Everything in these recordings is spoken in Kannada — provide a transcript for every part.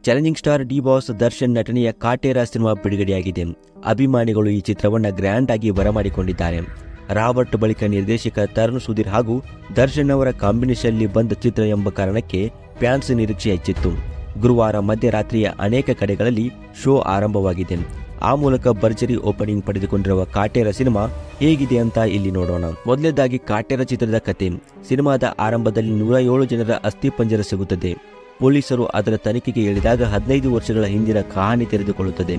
Challenging star D boss Darshan ನಟನೆಯ ಕಾಟೇರ ಸಿನಿಮಾ ಬಿಡುಗಡೆಯಾಗಿದೆ. ಅಭಿಮಾನಿಗಳು ಈ ಚಿತ್ರವನ್ನು ಗ್ರ್ಯಾಂಡ್ ಆಗಿ ಬರಮಾಡಿಕೊಂಡಿದ್ದಾರೆ. ರಾಬರ್ಟ್ ಬಳಿಕ ನಿರ್ದೇಶಕ ತರುಣ್ ಸುಧೀರ್ ಹಾಗೂ ದರ್ಶನ್ ಅವರ ಕಾಂಬಿನೇಷನ್ನಲ್ಲಿ ಬಂದ ಚಿತ್ರ ಎಂಬ ಕಾರಣಕ್ಕೆ ಫ್ಯಾನ್ಸ್ ನಿರೀಕ್ಷೆ ಹೆಚ್ಚಿತ್ತು. ಗುರುವಾರ ಮಧ್ಯರಾತ್ರಿಯ ಅನೇಕ ಕಡೆಗಳಲ್ಲಿ ಶೋ ಆರಂಭವಾಗಿದೆ. ಆ ಮೂಲಕ ಭರ್ಜರಿ ಓಪನಿಂಗ್ ಪಡೆದುಕೊಂಡಿರುವ ಕಾಟೇರ ಸಿನಿಮಾ ಹೇಗಿದೆ ಅಂತ ಇಲ್ಲಿ ನೋಡೋಣ. ಮೊದಲನೇದಾಗಿ ಕಾಟೇರ ಚಿತ್ರದ ಕತೆ. ಸಿನಿಮಾದ ಆರಂಭದಲ್ಲಿ 107 ಜನರ ಅಸ್ಥಿಪಂಜರ ಸಿಗುತ್ತದೆ. ಪೊಲೀಸರು ಅದರ ತನಿಖೆಗೆ ಇಳಿದಾಗ 15 ವರ್ಷಗಳ ಹಿಂದಿನ ಕಹಾನಿ ತೆರೆದುಕೊಳ್ಳುತ್ತದೆ.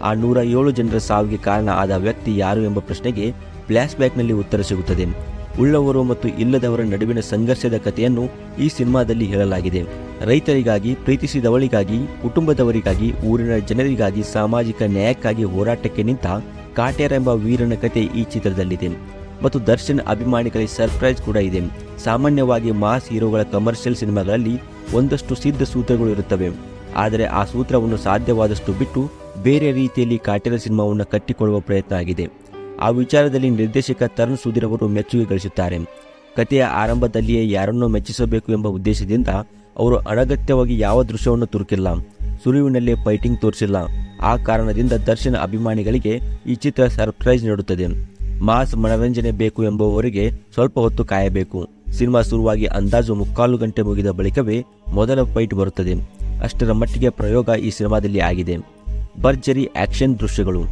ಆ 107 ಜನರ ಸಾವಿಗೆ ಕಾರಣ ಆದ ವ್ಯಕ್ತಿ ಯಾರು ಎಂಬ ಪ್ರಶ್ನೆಗೆ ಫ್ಲ್ಯಾಶ್ ಬ್ಯಾಕ್ನಲ್ಲಿ ಉತ್ತರ ಸಿಗುತ್ತದೆ. ಉಳ್ಳವರು ಮತ್ತು ಇಲ್ಲದವರ ನಡುವಿನ ಸಂಘರ್ಷದ ಕಥೆಯನ್ನು ಈ ಸಿನಿಮಾದಲ್ಲಿ ಹೇಳಲಾಗಿದೆ. ರೈತರಿಗಾಗಿ, ಪ್ರೀತಿಸಿದವಳಿಗಾಗಿ, ಕುಟುಂಬದವರಿಗಾಗಿ, ಊರಿನ ಜನರಿಗಾಗಿ, ಸಾಮಾಜಿಕ ನ್ಯಾಯಕ್ಕಾಗಿ ಹೋರಾಟಕ್ಕೆ ನಿಂತ ಕಾಟೇರ ಎಂಬ ವೀರನ ಕಥೆ ಈ ಚಿತ್ರದಲ್ಲಿದೆ. ಮತ್ತು ದರ್ಶನ್ ಅಭಿಮಾನಿಗಳಿಗೆ ಸರ್ಪ್ರೈಸ್ ಕೂಡ ಇದೆ. ಸಾಮಾನ್ಯವಾಗಿ ಮಾಸ್ ಹೀರೋಗಳ ಕಮರ್ಷಿಯಲ್ ಸಿನಿಮಾಗಳಲ್ಲಿ ಒಂದಷ್ಟು ಸಿದ್ಧ ಸೂತ್ರಗಳು ಇರುತ್ತವೆ. ಆದರೆ ಆ ಸೂತ್ರವನ್ನು ಸಾಧ್ಯವಾದಷ್ಟು ಬಿಟ್ಟು ಬೇರೆ ರೀತಿಯಲ್ಲಿ ಕಾಟೇರ ಸಿನಿಮಾವನ್ನು ಕಟ್ಟಿಕೊಳ್ಳುವ ಪ್ರಯತ್ನ ಆಗಿದೆ. ಆ ವಿಚಾರದಲ್ಲಿ ನಿರ್ದೇಶಕ ತರುಣ್ ಸುಧೀರ್ ಅವರು ಮೆಚ್ಚುಗೆ ಗಳಿಸುತ್ತಾರೆ. ಕಥೆಯ ಆರಂಭದಲ್ಲಿಯೇ ಯಾರನ್ನೋ ಮೆಚ್ಚಿಸಬೇಕು ಎಂಬ ಉದ್ದೇಶದಿಂದ ಅವರು ಅನಗತ್ಯವಾಗಿ ಯಾವ ದೃಶ್ಯವನ್ನು ತುರುಕಿಲ್ಲ, ಸುರುವಿನಲ್ಲೇ ಫೈಟಿಂಗ್ ತೋರಿಸಿಲ್ಲ. ಆ ಕಾರಣದಿಂದ ದರ್ಶನ್ ಅಭಿಮಾನಿಗಳಿಗೆ ಈ ಚಿತ್ರ ಸರ್ಪ್ರೈಸ್ ನೀಡುತ್ತದೆ. ಮಾಸ್ ಮನರಂಜನೆ ಬೇಕು ಎಂಬುವವರಿಗೆ ಸ್ವಲ್ಪ ಹೊತ್ತು ಕಾಯಬೇಕು. ಸಿನಿಮಾ ಶುರುವಾಗಿ ಅಂದಾಜು 3/4 ಗಂಟೆ ಮುಗಿದ ಬಳಿಕವೇ ಮೊದಲ ಫೈಟ್ ಬರುತ್ತದೆ. ಅಷ್ಟರ ಮಟ್ಟಿಗೆ ಪ್ರಯೋಗ ಈ ಸಿನಿಮಾದಲ್ಲಿ ಆಗಿದೆ. ಭರ್ಜರಿ ಆಕ್ಷನ್ ದೃಶ್ಯಗಳು.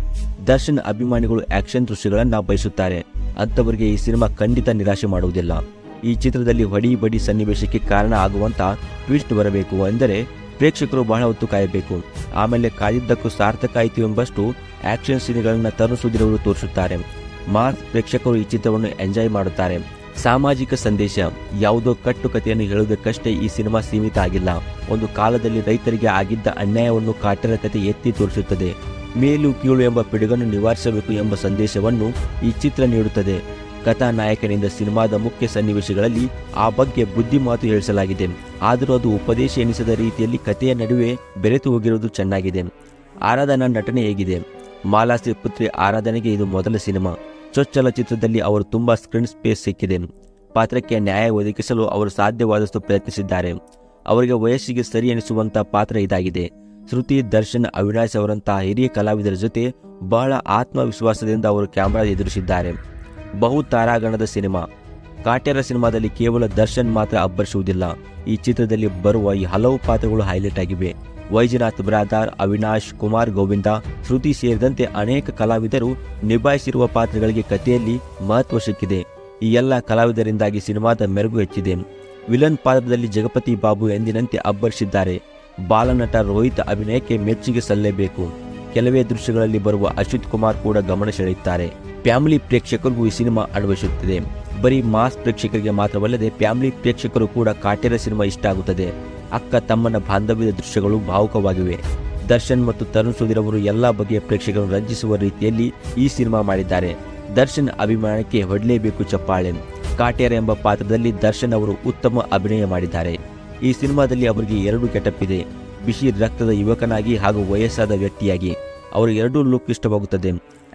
ದರ್ಶನ್ ಅಭಿಮಾನಿಗಳು ಆಕ್ಷನ್ ದೃಶ್ಯಗಳನ್ನು ಬಯಸುತ್ತಾರೆ. ಅಂಥವರಿಗೆ ಈ ಸಿನಿಮಾ ಖಂಡಿತ ನಿರಾಶೆ ಮಾಡುವುದಿಲ್ಲ. ಈ ಚಿತ್ರದಲ್ಲಿ ಹೊಡಿ ಬಡಿ ಸನ್ನಿವೇಶಕ್ಕೆ ಕಾರಣ ಆಗುವಂಥ ಟ್ವಿಸ್ಟ್ ಬರಬೇಕು ಎಂದರೆ ಪ್ರೇಕ್ಷಕರು ಬಹಳ ಹೊತ್ತು ಕಾಯಬೇಕು. ಆಮೇಲೆ ಕಾದಿದ್ದಕ್ಕೂ ಸಾರ್ಥಕ ಆಯಿತು ಎಂಬಷ್ಟು ಆಕ್ಷನ್ ಸೀನ್ಗಳನ್ನು ತರುಣ್ ಸುಧೀರ್ ಅವರು ತೋರಿಸುತ್ತಾರೆ. ಮಾಸ್ ಪ್ರೇಕ್ಷಕರು ಈ ಚಿತ್ರವನ್ನು ಎಂಜಾಯ್ ಮಾಡುತ್ತಾರೆ. ಸಾಮಾಜಿಕ ಸಂದೇಶ. ಯಾವುದೋ ಕಟ್ಟುಕತೆಯನ್ನು ಹೇಳುವುದಕ್ಕಷ್ಟೇ ಈ ಸಿನಿಮಾ ಸೀಮಿತ ಆಗಿಲ್ಲ. ಒಂದು ಕಾಲದಲ್ಲಿ ರೈತರಿಗೆ ಆಗಿದ್ದ ಅನ್ಯಾಯವನ್ನು ಕಾಟೇರ ಕತೆ ಎತ್ತಿ ತೋರಿಸುತ್ತದೆ. ಮೇಲು ಕೀಳು ಎಂಬ ಪಿಡುಗನ್ನು ನಿವಾರಿಸಬೇಕು ಎಂಬ ಸಂದೇಶವನ್ನು ಈ ಚಿತ್ರ ನೀಡುತ್ತದೆ. ಕಥಾನಾಯಕನಿಂದ ಸಿನಿಮಾದ ಮುಖ್ಯ ಸನ್ನಿವೇಶಗಳಲ್ಲಿ ಆ ಬಗ್ಗೆ ಬುದ್ಧಿ ಮಾತು ಹೇಳಿಸಲಾಗಿದೆ. ಆದರೂ ಅದು ಉಪದೇಶ ಎನಿಸದ ರೀತಿಯಲ್ಲಿ ಕಥೆಯ ನಡುವೆ ಬೆರೆತು ಹೋಗಿರುವುದು ಚೆನ್ನಾಗಿದೆ. ಆರಾಧನಾ ನಟನೆ ಹೇಗಿದೆ? ಮಾಲಾಶ್ರೀ ಪುತ್ರಿ ಆರಾಧನೆಗೆ ಇದು ಮೊದಲ ಸಿನಿಮಾ. ಚೊಚ್ಚಲ ಚಿತ್ರದಲ್ಲಿ ಅವರು ತುಂಬಾ ಸ್ಕ್ರೀನ್ ಸ್ಪೇಸ್ ಸಿಕ್ಕಿದೆ. ಪಾತ್ರಕ್ಕೆ ನ್ಯಾಯ ಒದಗಿಸಲು ಅವರು ಸಾಧ್ಯವಾದಷ್ಟು ಪ್ರಯತ್ನಿಸಿದ್ದಾರೆ. ಅವರಿಗೆ ವಯಸ್ಸಿಗೆ ಸರಿ ಎನಿಸುವಂಥ ಪಾತ್ರ ಇದಾಗಿದೆ. ಶ್ರುತಿ, ದರ್ಶನ್, ಅವಿನಾಶ್ ಅವರಂತಹ ಹಿರಿಯ ಕಲಾವಿದರ ಜೊತೆ ಬಹಳ ಆತ್ಮವಿಶ್ವಾಸದಿಂದ ಅವರು ಕ್ಯಾಮೆರಾ ಎದುರಿಸಿದ್ದಾರೆ. ಬಹು ತಾರಾಗಣದ ಸಿನಿಮಾ. ಕಾಟೇರ ಸಿನಿಮಾದಲ್ಲಿ ಕೇವಲ ದರ್ಶನ್ ಮಾತ್ರ ಅಬ್ಬರಿಸುವುದಿಲ್ಲ. ಈ ಚಿತ್ರದಲ್ಲಿ ಬರುವ ಈ ಹಲವು ಪಾತ್ರಗಳು ಹೈಲೈಟ್ ಆಗಿವೆ. ವೈಜನಾಥ್ ಬ್ರಾದಾರ್, ಅವಿನಾಶ್, ಕುಮಾರ್ ಗೋವಿಂದ, ಶ್ರುತಿ ಸೇರಿದಂತೆ ಅನೇಕ ಕಲಾವಿದರು ನಿಭಾಯಿಸಿರುವ ಪಾತ್ರಗಳಿಗೆ ಕಥೆಯಲ್ಲಿ ಮಹತ್ವ ಸಿಕ್ಕಿದೆ. ಈ ಎಲ್ಲ ಕಲಾವಿದರಿಂದಾಗಿ ಸಿನಿಮಾದ ಮೆರುಗು ಹೆಚ್ಚಿದೆ. ವಿಲನ್ ಪಾತ್ರದಲ್ಲಿ ಜಗಪತಿ ಬಾಬು ಎಂದಿನಂತೆ ಅಬ್ಬರಿಸಿದ್ದಾರೆ. ಬಾಲನಟ ರೋಹಿತ್ ಅಭಿನಯಕ್ಕೆ ಮೆಚ್ಚುಗೆ ಸಲ್ಲಲೇಬೇಕು. ಕೆಲವೇ ದೃಶ್ಯಗಳಲ್ಲಿ ಬರುವ ಅಶ್ವಿತ್ ಕುಮಾರ್ ಕೂಡ ಗಮನ ಸೆಳೆಯುತ್ತಾರೆ. ಫ್ಯಾಮಿಲಿ ಪ್ರೇಕ್ಷಕರಿಗೂ ಈ ಸಿನಿಮಾ ಅನ್ವಯಿಸುತ್ತದೆ. ಬರೀ ಮಾಸ್ ಪ್ರೇಕ್ಷಕರಿಗೆ ಮಾತ್ರವಲ್ಲದೆ ಫ್ಯಾಮಿಲಿ ಪ್ರೇಕ್ಷಕರು ಕೂಡ ಕಾಟೇರ ಸಿನಿಮಾ ಇಷ್ಟ ಆಗುತ್ತದೆ. ಅಕ್ಕ ತಮ್ಮನ ಬಾಂಧವ್ಯದ ದೃಶ್ಯಗಳು ಭಾವುಕವಾಗಿವೆ. ದರ್ಶನ್ ಮತ್ತು ತರುಣ್ ಸುಧೀರ್ ಅವರು ಎಲ್ಲ ಬಗೆಯ ಪ್ರೇಕ್ಷಕರನ್ನು ರಂಜಿಸುವ ರೀತಿಯಲ್ಲಿ ಈ ಸಿನಿಮಾ ಮಾಡಿದ್ದಾರೆ. ದರ್ಶನ್ ಅಭಿಮಾನಕ್ಕೆ ಹೊಡಲೇಬೇಕು ಚಪ್ಪಾಳೆ. ಕಾಟೇರ ಎಂಬ ಪಾತ್ರದಲ್ಲಿ ದರ್ಶನ್ ಅವರು ಉತ್ತಮ ಅಭಿನಯ ಮಾಡಿದ್ದಾರೆ. ಈ ಸಿನಿಮಾದಲ್ಲಿ ಅವರಿಗೆ 2 ಗೆಟಪ್ ಇದೆ. ಬಿಸಿ ರಕ್ತದ ಯುವಕನಾಗಿ ಹಾಗೂ ವಯಸ್ಸಾದ ವ್ಯಕ್ತಿಯಾಗಿ. ಅವರು 2 ಲುಕ್ ಇಷ್ಟವಾಗುತ್ತದೆ.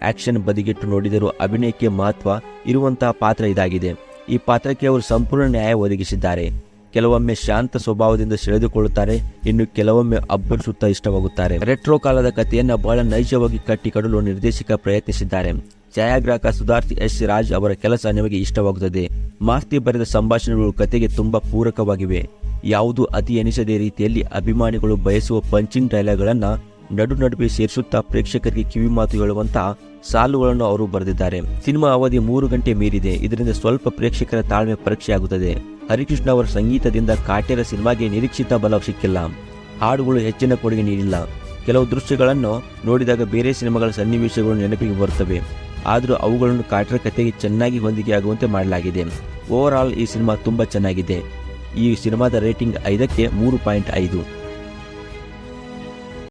ಆಕ್ಷನ್ ಬದಿಗಿಟ್ಟು ನೋಡಿದರೂ ಅಭಿನಯಕ್ಕೆ ಮಹತ್ವ ಇರುವಂತಹ ಪಾತ್ರ ಇದಾಗಿದೆ. ಈ ಪಾತ್ರಕ್ಕೆ ಅವರು ಸಂಪೂರ್ಣ ನ್ಯಾಯ ಒದಗಿಸಿದ್ದಾರೆ. ಕೆಲವೊಮ್ಮೆ ಶಾಂತ ಸ್ವಭಾವದಿಂದ ಸೆಳೆದುಕೊಳ್ಳುತ್ತಾರೆ, ಇನ್ನು ಕೆಲವೊಮ್ಮೆ ಅಬ್ಬರಿಸುತ್ತಾ ಇಷ್ಟವಾಗುತ್ತಾರೆ. ರೆಟ್ರೋ ಕಾಲದ ಕಥೆಯನ್ನು ಬಹಳ ನೈಜವಾಗಿ ಕಟ್ಟಿಕೊಡಲು ನಿರ್ದೇಶಕ ಪ್ರಯತ್ನಿಸಿದ್ದಾರೆ. ಛಾಯಾಗ್ರಾಹಕ ಸುಧಾರ್ಥ ಎಸ್ ರಾಜ್ ಅವರ ಕೆಲಸ ನಿಮಗೆ ಇಷ್ಟವಾಗುತ್ತದೆ. ಮಾಸ್ತಿ ಬರೆದ ಸಂಭಾಷಣೆಗಳು ಕಥೆಗೆ ತುಂಬಾ ಪೂರಕವಾಗಿವೆ. ಯಾವುದೂ ಅತಿ ಎನಿಸದೇ ರೀತಿಯಲ್ಲಿ ಅಭಿಮಾನಿಗಳು ಬಯಸುವ ಪಂಚಿಂಗ್ ಡೈಲಾಗ್ಗಳನ್ನು ನಡುವೆ ಸೇರಿಸುತ್ತಾ ಪ್ರೇಕ್ಷಕರಿಗೆ ಕಿವಿ ಮಾತು ಹೇಳುವಂತಹ ಸಾಲುಗಳನ್ನು ಅವರು ಬರೆದಿದ್ದಾರೆ. ಸಿನಿಮಾ ಅವಧಿ 3 ಗಂಟೆ ಮೀರಿದೆ. ಇದರಿಂದ ಸ್ವಲ್ಪ ಪ್ರೇಕ್ಷಕರ ತಾಳ್ಮೆ ಪರೀಕ್ಷೆಯಾಗುತ್ತದೆ. ಹರಿಕೃಷ್ಣ ಅವರ ಸಂಗೀತದಿಂದ ಕಾಟೇರ ಸಿನಿಮಾಗೆ ನಿರೀಕ್ಷಿತ ಬಲ ಸಿಕ್ಕಿಲ್ಲ. ಹಾಡುಗಳು ಹೆಚ್ಚಿನ ಕೊಡುಗೆ ನೀಡಿಲ್ಲ. ಕೆಲವು ದೃಶ್ಯಗಳನ್ನು ನೋಡಿದಾಗ ಬೇರೆ ಸಿನಿಮಾಗಳ ಸನ್ನಿವೇಶಗಳು ನೆನಪಿಗೆ ಬರುತ್ತವೆ. ಆದರೂ ಅವುಗಳನ್ನು ಕಾಟೇರ ಕಥೆಗೆ ಚೆನ್ನಾಗಿ ಹೊಂದಿಕೆಯಾಗುವಂತೆ ಮಾಡಲಾಗಿದೆ. ಓವರ್ ಆಲ್ ಈ ಸಿನಿಮಾ ತುಂಬಾ ಚೆನ್ನಾಗಿದೆ. ಈ ಸಿನಿಮಾದ ರೇಟಿಂಗ್ 5ಕ್ಕೆ 3.5.